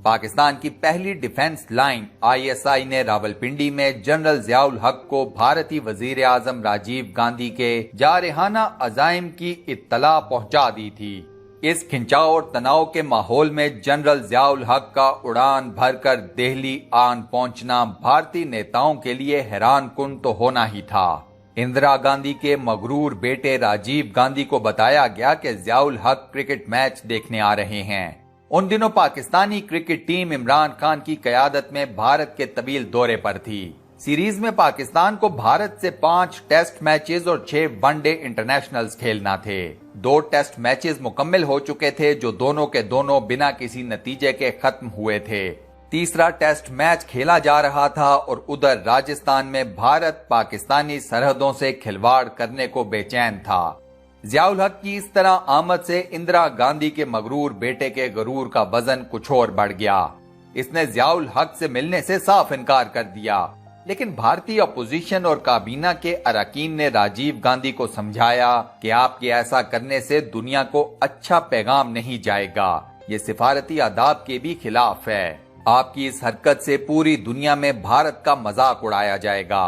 پاکستان کی پہلی defence line ISI نے راولپنڈی میں جنرل ضیاء الحق کو بھارتی وزیر اعظم راجیو گاندھی کے جارحانہ عزائم کی اطلاع پہنچا دی تھی۔ اس کھنچاؤ اور تناؤ کے ماحول میں جنرل ضیاء الحق کا اڑان بھر کر دہلی آن پہنچنا بھارتی نیتاؤں کے لیے حیران کن تو ہونا ہی تھا۔ اندرا گاندھی کے مغرور بیٹے راجیو گاندھی کو بتایا گیا کہ ضیاء الحق کرکٹ میچ دیکھنے آ رہے ہیں۔ ان دنوں پاکستانی کرکٹ ٹیم عمران خان کی قیادت میں بھارت کے طویل دورے پر تھی۔ سیریز میں پاکستان کو بھارت سے 5 ٹیسٹ میچز اور 6 ون ڈے انٹرنیشنلز کھیلنا تھے۔ 2 ٹیسٹ میچز مکمل ہو چکے تھے جو دونوں کے دونوں بنا کسی نتیجے کے ختم ہوئے تھے۔ تیسرا ٹیسٹ میچ کھیلا جا رہا تھا اور ادھر راجستھان میں بھارت پاکستانی سرحدوں سے کھلواڑ کرنے کو بے چین تھا۔ ضیاء الحق کی اس طرح آمد سے اندرا گاندھی کے مغرور بیٹے کے غرور کا وزن کچھ اور بڑھ گیا۔ اس نے ضیاء الحق سے ملنے سے صاف انکار کر دیا، لیکن بھارتی اپوزیشن اور کابینہ کے اراکین نے راجیو گاندھی کو سمجھایا کہ آپ کے ایسا کرنے سے دنیا کو اچھا پیغام نہیں جائے گا، یہ سفارتی آداب کے بھی خلاف ہے۔ آپ کی اس حرکت سے پوری دنیا میں بھارت کا مذاق اڑایا جائے گا۔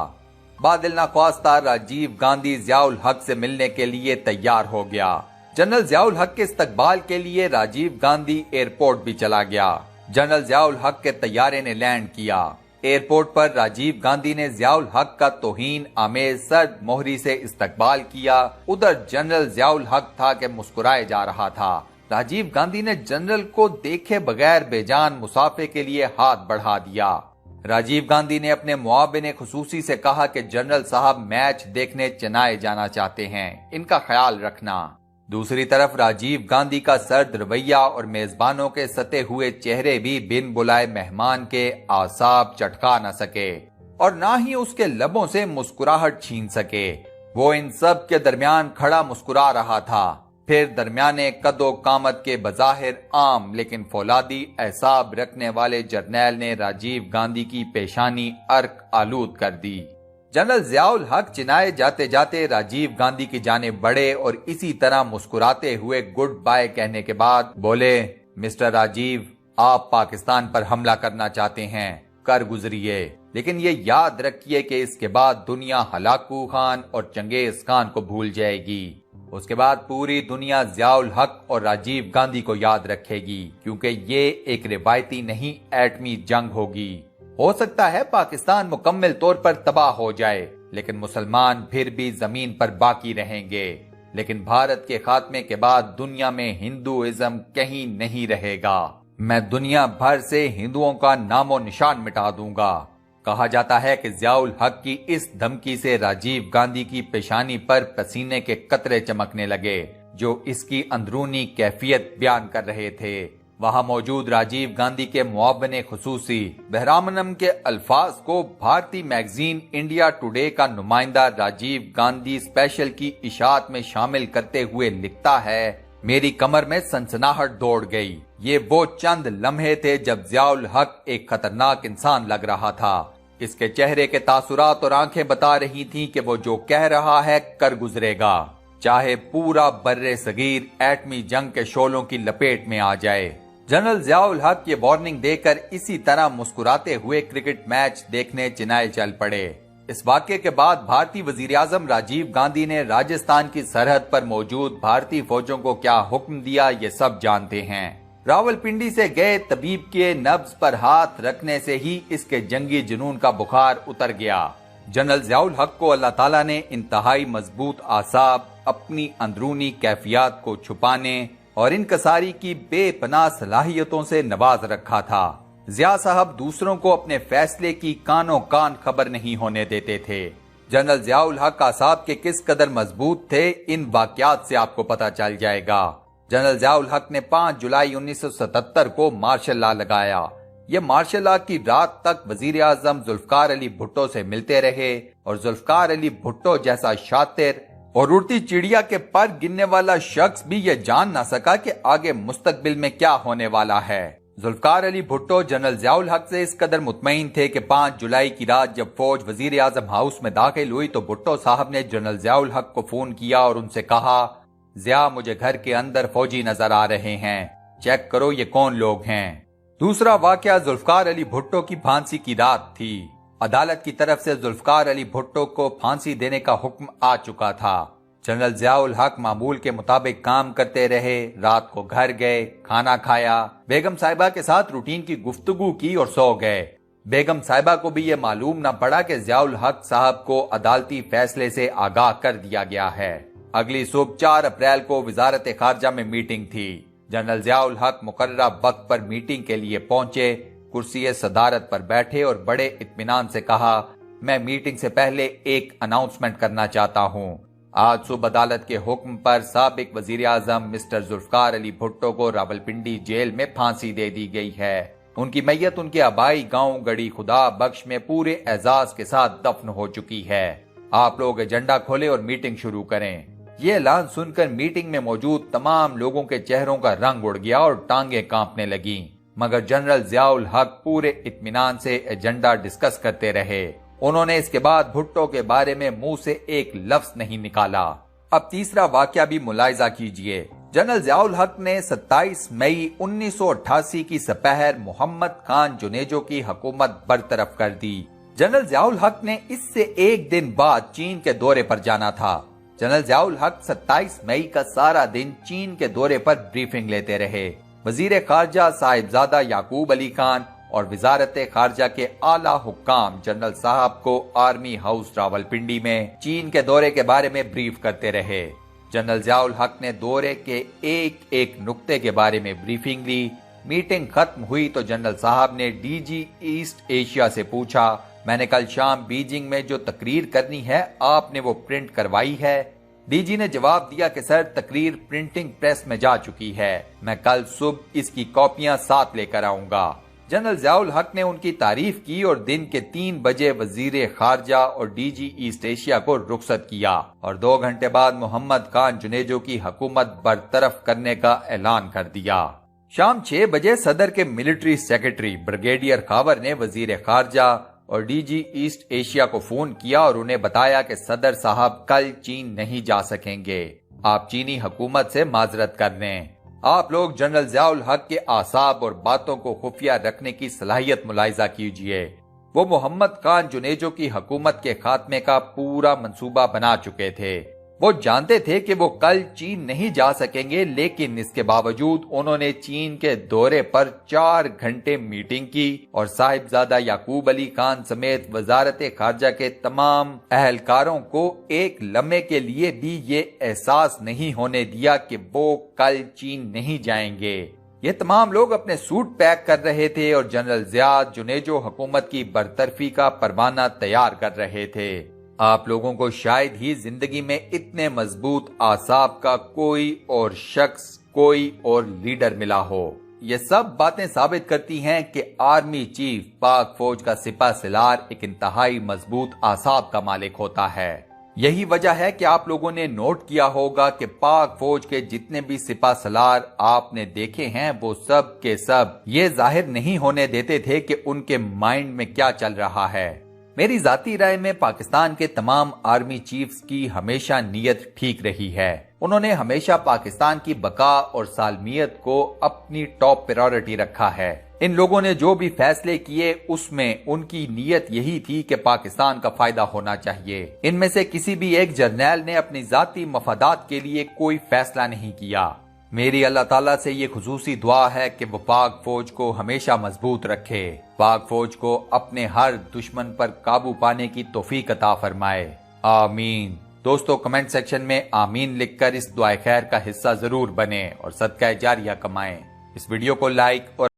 بادل نخواستہ راجیو گاندھی ضیاء الحق سے ملنے کے لیے تیار ہو گیا۔ جنرل ضیاء الحق کے استقبال کے لیے راجیو گاندھی ایئرپورٹ بھی چلا گیا۔ جنرل ضیاء الحق کے طیارے نے لینڈ کیا۔ ایئرپورٹ پر راجیو گاندھی نے ضیاء الحق کا توہین آمیز سرد مہری سے استقبال کیا۔ ادھر جنرل ضیاء الحق تھا کہ مسکرائے جا رہا تھا۔ راجیو گاندھی نے جنرل کو دیکھے بغیر بے جان مسافے کے لیے ہاتھ بڑھا دیا۔ راجیو گاندھی نے اپنے معاون خصوصی سے کہا کہ جنرل صاحب میچ دیکھنے چنائے جانا چاہتے ہیں، ان کا خیال رکھنا۔ دوسری طرف راجیو گاندھی کا سرد رویہ اور میزبانوں کے ستے ہوئے چہرے بھی بن بلائے مہمان کے اعصاب چٹکا نہ سکے اور نہ ہی اس کے لبوں سے مسکراہٹ چھین سکے۔ وہ ان سب کے درمیان کھڑا مسکرا رہا تھا۔ پھر درمیانے قد و قامت کے بظاہر عام لیکن فولادی اعصاب رکھنے والے جرنیل نے راجیو گاندھی کی پیشانی عرق آلود کر دی۔ جنرل ضیاء الحق چنائے جاتے جاتے راجیو گاندھی کی جانب بڑھے اور اسی طرح مسکراتے ہوئے گڈ بائے کہنے کے بعد بولے، مسٹر راجیو، آپ پاکستان پر حملہ کرنا چاہتے ہیں، کر گزریے، لیکن یہ یاد رکھیے کہ اس کے بعد دنیا ہلاکو خان اور چنگیز خان کو بھول جائے گی۔ اس کے بعد پوری دنیا ضیاء الحق اور راجیو گاندھی کو یاد رکھے گی، کیونکہ یہ ایک روایتی نہیں ایٹمی جنگ ہوگی۔ ہو سکتا ہے پاکستان مکمل طور پر تباہ ہو جائے، لیکن مسلمان پھر بھی زمین پر باقی رہیں گے۔ لیکن بھارت کے خاتمے کے بعد دنیا میں ہندوازم کہیں نہیں رہے گا۔ میں دنیا بھر سے ہندوؤں کا نام و نشان مٹا دوں گا۔ کہا جاتا ہے کہ ضیاء الحق کی اس دھمکی سے راجیو گاندھی کی پیشانی پر پسینے کے قطرے چمکنے لگے، جو اس کی اندرونی کیفیت بیان کر رہے تھے۔ وہاں موجود راجیو گاندھی کے معاون خصوصی بہرامنم کے الفاظ کو بھارتی میگزین انڈیا ٹوڈے کا نمائندہ راجیو گاندھی اسپیشل کی اشاعت میں شامل کرتے ہوئے لکھتا ہے، میری کمر میں سنسناہٹ دوڑ گئی۔ یہ وہ چند لمحے تھے جب ضیاء الحق ایک خطرناک انسان لگ رہا تھا۔ اس کے چہرے کے تاثرات اور آنکھیں بتا رہی تھیں کہ وہ جو کہہ رہا ہے کر گزرے گا، چاہے پورا بر صغیر ایٹمی جنگ کے شعلوں کی لپیٹ میں آ جائے۔ جنرل ضیاء الحق یہ وارننگ دے کر اسی طرح مسکراتے ہوئے کرکٹ میچ دیکھنے چنائے چل پڑے۔ اس واقعے کے بعد بھارتی وزیر اعظم راجیو گاندھی نے راجستھان کی سرحد پر موجود بھارتی فوجوں کو کیا حکم دیا، یہ سب جانتے ہیں۔ راولپنڈی سے گئے طبیب کے نبض پر ہاتھ رکھنے سے ہی اس کے جنگی جنون کا بخار اتر گیا۔ جنرل ضیاء الحق کو اللہ تعالیٰ نے انتہائی مضبوط اعصاب، اپنی اندرونی کیفیات کو چھپانے اور انکساری کی بے پناہ صلاحیتوں سے نواز رکھا تھا۔ ضیاء صاحب دوسروں کو اپنے فیصلے کی کانوں کان خبر نہیں ہونے دیتے تھے۔ جنرل ضیاء الحق اعصاب کے کس قدر مضبوط تھے، ان واقعات سے آپ کو پتہ چل جائے گا۔ جنرل ضیاء الحق نے 5 جولائی 1977 کو مارشل لا لگایا۔ یہ مارشل لا کی رات تک وزیر اعظم ذوالفقار علی بھٹو سے ملتے رہے اور ذوالفقار علی بھٹو جیسا شاطر اور اڑتی چڑیا کے پر گننے والا شخص بھی یہ جان نہ سکا کہ آگے مستقبل میں کیا ہونے والا ہے۔ ذوالفقار علی بھٹو جنرل ضیاء الحق سے اس قدر مطمئن تھے کہ 5 جولائی کی رات جب فوج وزیر اعظم ہاؤس میں داخل ہوئی تو بھٹو صاحب نے جنرل ضیاء الحق کو فون کیا اور ان سے کہا، ضیاء مجھے گھر کے اندر فوجی نظر آ رہے ہیں، چیک کرو یہ کون لوگ ہیں۔ دوسرا واقعہ ذوالفقار علی بھٹو کی پھانسی کی رات تھی۔ عدالت کی طرف سے ذوالفقار علی بھٹو کو پھانسی دینے کا حکم آ چکا تھا۔ جنرل ضیاء الحق معمول کے مطابق کام کرتے رہے، رات کو گھر گئے، کھانا کھایا، بیگم صاحبہ کے ساتھ روٹین کی گفتگو کی اور سو گئے۔ بیگم صاحبہ کو بھی یہ معلوم نہ پڑا کہ ضیاء الحق صاحب کو عدالتی فیصلے سے آگاہ کر دیا گیا ہے۔ اگلی صبح 4 اپریل کو وزارت خارجہ میں میٹنگ تھی۔ جنرل ضیاء الحق مقررہ وقت پر میٹنگ کے لیے پہنچے، کرسی صدارت پر بیٹھے اور بڑے اطمینان سے کہا، میں میٹنگ سے پہلے ایک اناؤنسمنٹ کرنا چاہتا ہوں۔ آج صبح عدالت کے حکم پر سابق وزیر اعظم مسٹر ذوالفقار علی بھٹو کو راولپنڈی جیل میں پھانسی دے دی گئی ہے۔ ان کی میت ان کے آبائی گاؤں گڑی خدا بخش میں پورے اعزاز کے ساتھ دفن ہو چکی ہے۔ آپ لوگ ایجنڈا کھولیں اور میٹنگ شروع کریں۔ یہ اعلان سن کر میٹنگ میں موجود تمام لوگوں کے چہروں کا رنگ اڑ گیا اور ٹانگیں کانپنے لگیں، مگر جنرل ضیاء الحق پورے اطمینان سے ایجنڈا ڈسکس کرتے رہے۔ انہوں نے اس کے بعد بھٹو کے بارے میں منہ سے ایک لفظ نہیں نکالا۔ اب تیسرا واقعہ بھی ملاحظہ کیجئے۔ جنرل ضیاء الحق نے 27 مئی 1988 کی سپہر محمد خان جنیجو کی حکومت برطرف کر دی۔ جنرل ضیاء الحق نے اس سے ایک دن بعد چین کے دورے پر جانا تھا۔ جنرل ضیاء الحق 27 مئی کا سارا دن چین کے دورے پر بریفنگ لیتے رہے۔ وزیر خارجہ صاحبزادہ یعقوب علی خان اور وزارت خارجہ کے اعلیٰ حکام جنرل صاحب کو آرمی ہاؤس راولپنڈی میں چین کے دورے کے بارے میں بریف کرتے رہے۔ جنرل ضیاء الحق نے دورے کے ایک ایک نقطے کے بارے میں بریفنگ لی۔ میٹنگ ختم ہوئی تو جنرل صاحب نے ڈی جی ایسٹ ایشیا سے پوچھا، میں نے کل شام بیجنگ میں جو تقریر کرنی ہے آپ نے وہ پرنٹ کروائی ہے؟ ڈی جی نے جواب دیا کہ سر تقریر پرنٹنگ پریس میں جا چکی ہے، میں کل صبح اس کی کاپیاں ساتھ لے کر آؤں گا۔ جنرل ضیاء الحق نے ان کی تعریف کی اور دن کے 3 بجے وزیر خارجہ اور ڈی جی ایسٹ ایشیا کو رخصت کیا اور 2 گھنٹے بعد محمد خان جنیجو کی حکومت برطرف کرنے کا اعلان کر دیا۔ شام 6 بجے صدر کے ملٹری سیکرٹری بریگیڈیئر خاور نے وزیر خارجہ اور ڈی جی ایسٹ ایشیا کو فون کیا اور انہیں بتایا کہ صدر صاحب کل چین نہیں جا سکیں گے، آپ چینی حکومت سے معذرت کر لیں۔ آپ لوگ جنرل ضیاء الحق کے اعصاب اور باتوں کو خفیہ رکھنے کی صلاحیت ملاحظہ کیجئے۔ وہ محمد خان جنیجو کی حکومت کے خاتمے کا پورا منصوبہ بنا چکے تھے۔ وہ جانتے تھے کہ وہ کل چین نہیں جا سکیں گے، لیکن اس کے باوجود انہوں نے چین کے دورے پر 4 گھنٹے میٹنگ کی اور صاحبزادہ یعقوب علی خان سمیت وزارت خارجہ کے تمام اہلکاروں کو ایک لمحے کے لیے بھی یہ احساس نہیں ہونے دیا کہ وہ کل چین نہیں جائیں گے۔ یہ تمام لوگ اپنے سوٹ پیک کر رہے تھے اور جنرل ضیاء جنیجو حکومت کی برطرفی کا پروانہ تیار کر رہے تھے۔ آپ لوگوں کو شاید ہی زندگی میں اتنے مضبوط اعصاب کا کوئی اور شخص، کوئی اور لیڈر ملا ہو۔ یہ سب باتیں ثابت کرتی ہیں کہ آرمی چیف پاک فوج کا سپہ سالار ایک انتہائی مضبوط اعصاب کا مالک ہوتا ہے۔ یہی وجہ ہے کہ آپ لوگوں نے نوٹ کیا ہوگا کہ پاک فوج کے جتنے بھی سپہ سالار آپ نے دیکھے ہیں وہ سب کے سب یہ ظاہر نہیں ہونے دیتے تھے کہ ان کے مائنڈ میں کیا چل رہا ہے۔ میری ذاتی رائے میں پاکستان کے تمام آرمی چیفز کی ہمیشہ نیت ٹھیک رہی ہے۔ انہوں نے ہمیشہ پاکستان کی بقا اور سالمیت کو اپنی ٹاپ پرائورٹی رکھا ہے۔ ان لوگوں نے جو بھی فیصلے کیے اس میں ان کی نیت یہی تھی کہ پاکستان کا فائدہ ہونا چاہیے۔ ان میں سے کسی بھی ایک جرنیل نے اپنی ذاتی مفادات کے لیے کوئی فیصلہ نہیں کیا۔ میری اللہ تعالیٰ سے یہ خصوصی دعا ہے کہ وہ پاک فوج کو ہمیشہ مضبوط رکھے، پاک فوج کو اپنے ہر دشمن پر قابو پانے کی توفیق عطا فرمائے، آمین۔ دوستو کمنٹ سیکشن میں آمین لکھ کر اس دعائے خیر کا حصہ ضرور بنیں اور صدقہ جاریہ کمائیں۔ اس ویڈیو کو لائک اور